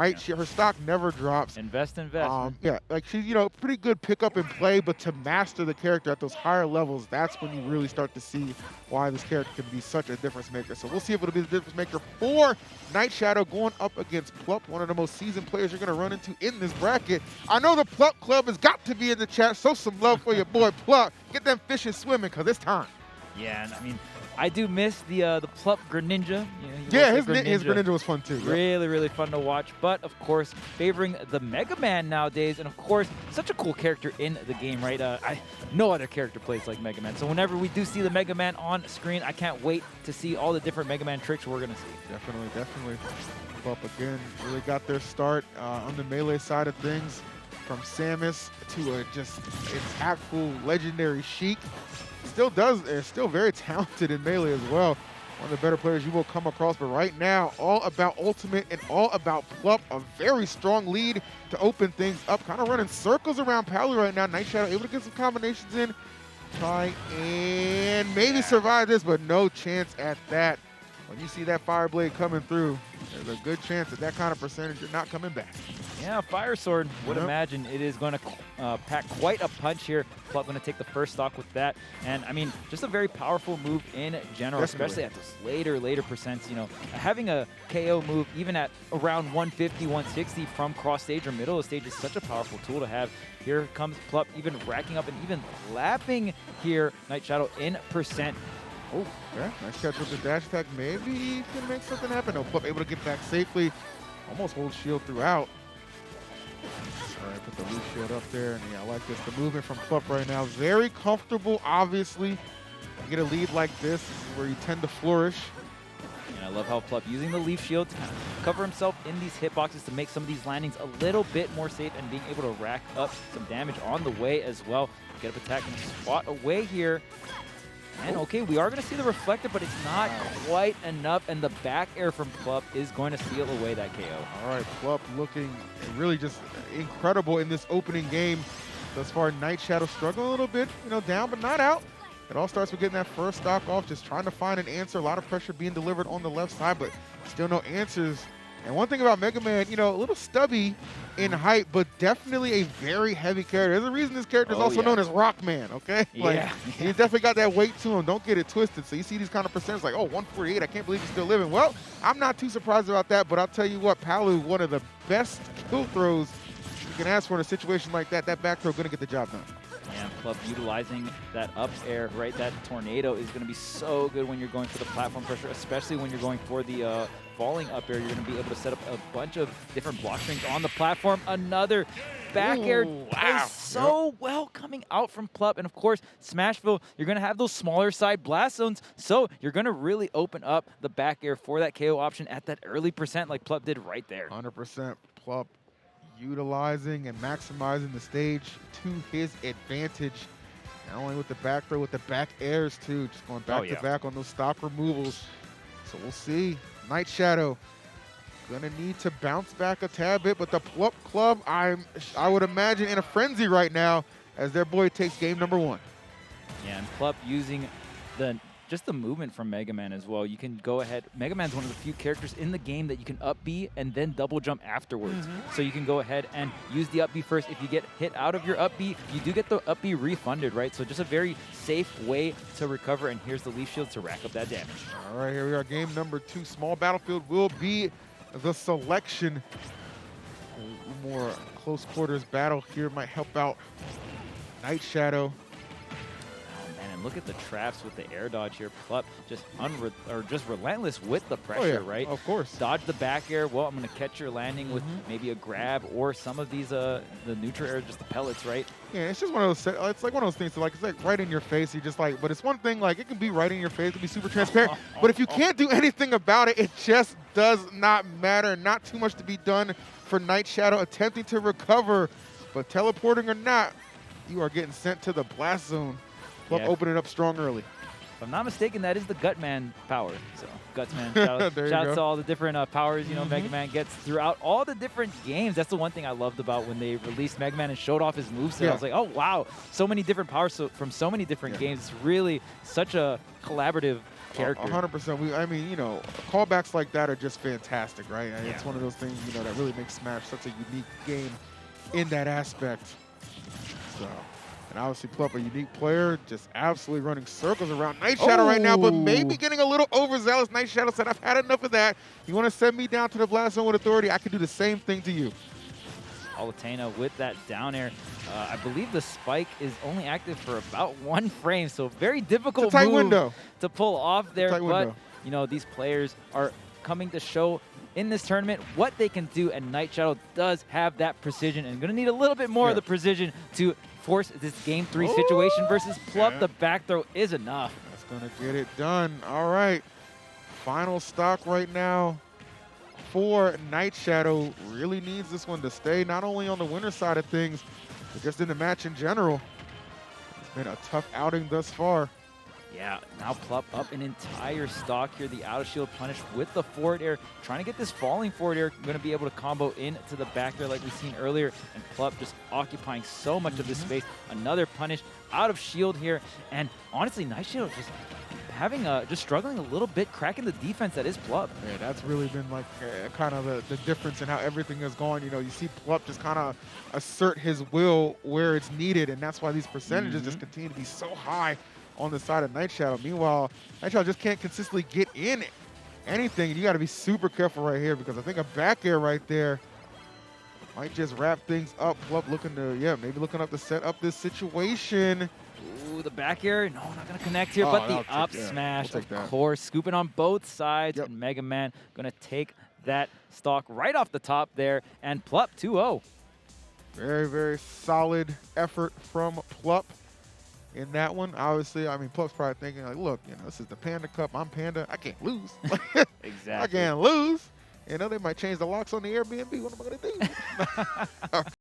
right? Her stock never drops. Invest. Yeah, like she's, pretty good pick up and play, but to master the character at those higher levels, that's when you really start to see why this character can be such a difference maker. So we'll see if it'll be the difference maker for Nightshadow going up against Plup, one of the most seasoned players you're going to run into in this bracket. I know the Plup Club has got to be in the chat. Show some love for your boy Plup. Get them fishes swimming, because it's time. Yeah, and I mean, I do miss the Plup Greninja. Yeah, his Greninja was fun too. Yep. Really, really fun to watch. But of course, favoring the Mega Man nowadays, and of course, such a cool character in the game, right? No other character plays like Mega Man. So whenever we do see the Mega Man on screen, I can't wait to see all the different Mega Man tricks we're gonna see. Definitely. Plup again really got their start on the melee side of things, from Samus to a just impactful legendary Sheik. Still very talented in melee as well. One of the better players you will come across, but right now, all about ultimate and all about Plup. A very strong lead to open things up. Kind of running circles around Palu right now. Nightshadow able to get some combinations in. Try and maybe survive this, but no chance at that. When you see that Fire Blade coming through, there's a good chance at that kind of percentage you're not coming back. Yeah, Fire Sword, would imagine it is going to pack quite a punch here. Plup going to take the first stock with that. And, I mean, just a very powerful move in general, especially at those later percents. Having a KO move, even at around 150, 160 from cross stage or middle of stage is such a powerful tool to have. Here comes Plup, even racking up and even lapping here Nightshadow in percent. Oh, yeah, nice catch with the dash attack. Maybe he can make something happen. No, Plup able to get back safely. Almost hold shield throughout. All right, put the loose shield up there. And yeah, I like this. The movement from Plup right now, very comfortable, obviously. You get a lead like this, where you tend to flourish. And I love how Plup using the leaf shield to kind of cover himself in these hitboxes to make some of these landings a little bit more safe and being able to rack up some damage on the way as well. Get up attack and spot away here. And okay, we are going to see the reflector, but it's not quite enough, and the back air from Plup is going to seal away that KO. All right, Plup looking really just incredible in this opening game. Thus far, Nightshadow struggling a little bit, down but not out. It all starts with getting that first stock off, just trying to find an answer. A lot of pressure being delivered on the left side, but still no answers. And one thing about Mega Man, a little stubby in height, but definitely a very heavy character. There's a reason this character is also known as Rockman, okay? He's definitely got that weight to him. Don't get it twisted. So you see these kind of percentages like, oh, 148, I can't believe he's still living. Well, I'm not too surprised about that, but I'll tell you what, Palu, one of the best kill throws you can ask for in a situation like that. That back throw going to get the job done. And Plup utilizing that up air, right? That tornado is going to be so good when you're going for the platform pressure, especially when you're going for the falling up air. You're going to be able to set up a bunch of different block strings on the platform. Another back air does so well coming out from Plup. And of course, Smashville, you're going to have those smaller side blast zones, so you're going to really open up the back air for that KO option at that early percent like Plup did right there. 100% Plup utilizing and maximizing the stage to his advantage. Not only with the back throw, with the back airs too. Just going back to back on those stock removals. So we'll see. Nightshadow gonna need to bounce back a tad bit, but the Plup Club, I would imagine, in a frenzy right now as their boy takes game number 1. Yeah, and Plup using just the movement from Mega Man as well. You can go ahead. Mega Man's one of the few characters in the game that you can up B and then double jump afterwards. So you can go ahead and use the up B first. If you get hit out of your up B, you do get the up B refunded, right? So just a very safe way to recover. And here's the leaf shield to rack up that damage. All right, here we are. Game number 2. Small battlefield will be the selection. A more close quarters battle here might help out Nightshadow. Look at the traps with the air dodge here. Plup just relentless with the pressure, right? Of course. Dodge the back air. Well, I'm going to catch your landing with maybe a grab or some of these the neutral air, just the pellets, right? Yeah, it's just one of those. It's like one of those things. It's like right in your face. You just like, but it's one thing. Like it can be right in your face. It can be super transparent. But if you can't do anything about it, it just does not matter. Not too much to be done for Nightshadow attempting to recover, but teleporting or not, you are getting sent to the blast zone. Plup opening up strong early. If I'm not mistaken, that is the Gutman power. So Gutsman, shout out to all the different powers Mega Man gets throughout all the different games. That's the one thing I loved about when they released Mega Man and showed off his moveset. I was like, oh wow, so many different powers from so many different games. It's really such a collaborative character. 100%. I mean, you know, callbacks like that are just fantastic, right? And Yeah. it's one of those things, you know, that really makes Smash such a unique game in that aspect. So, and obviously Plup, a unique player, just absolutely running circles around Nightshadow right now, but maybe getting a little overzealous. Nightshadow said, I've had enough of that. You want to send me down to the Blast Zone with authority? I can do the same thing to you. Palutena with that down air. I believe the spike is only active for about 1 frame, so very difficult It's a tight move window to pull off there. Tight But, window. you know, these players are coming to show in this tournament what they can do, and Nightshadow does have that precision and going to need a little bit more of the precision to force this Game 3 situation versus Plup. The back throw is enough. That's going to get it done. All right. Final stock right now for Nightshadow. Really needs this one to stay not only on the winner side of things, but just in the match in general. It's been a tough outing thus far. Yeah, now Plup up an entire stock here. The out of shield punish with the forward air. Trying to get this falling forward air. Going to be able to combo into the back there like we've seen earlier. And Plup just occupying so much of this space. Another punish out of shield here. And honestly, Nightshadow just having just struggling a little bit, cracking the defense that is Plup. Yeah, that's really been like kind of the difference in how everything has gone. You know, you see Plup just kind of assert his will where it's needed, and that's why these percentages just continue to be so high on the side of Nightshadow. Meanwhile, Nightshadow just can't consistently get in anything. You got to be super careful right here because I think a back air right there might just wrap things up. Plup looking to, maybe looking up to set up this situation. Ooh, the back air, no, not going to connect here, but the up smash, of course, scooping on both sides, and Mega Man going to take that stock right off the top there, and Plup 2-0. Very, very solid effort from Plup in that one. Obviously, I mean, Plup's probably thinking, like, look, you know, this is the Panda Cup. I'm Panda. I can't lose. Exactly. I can't lose. You know, they might change the locks on the Airbnb. What am I going to do?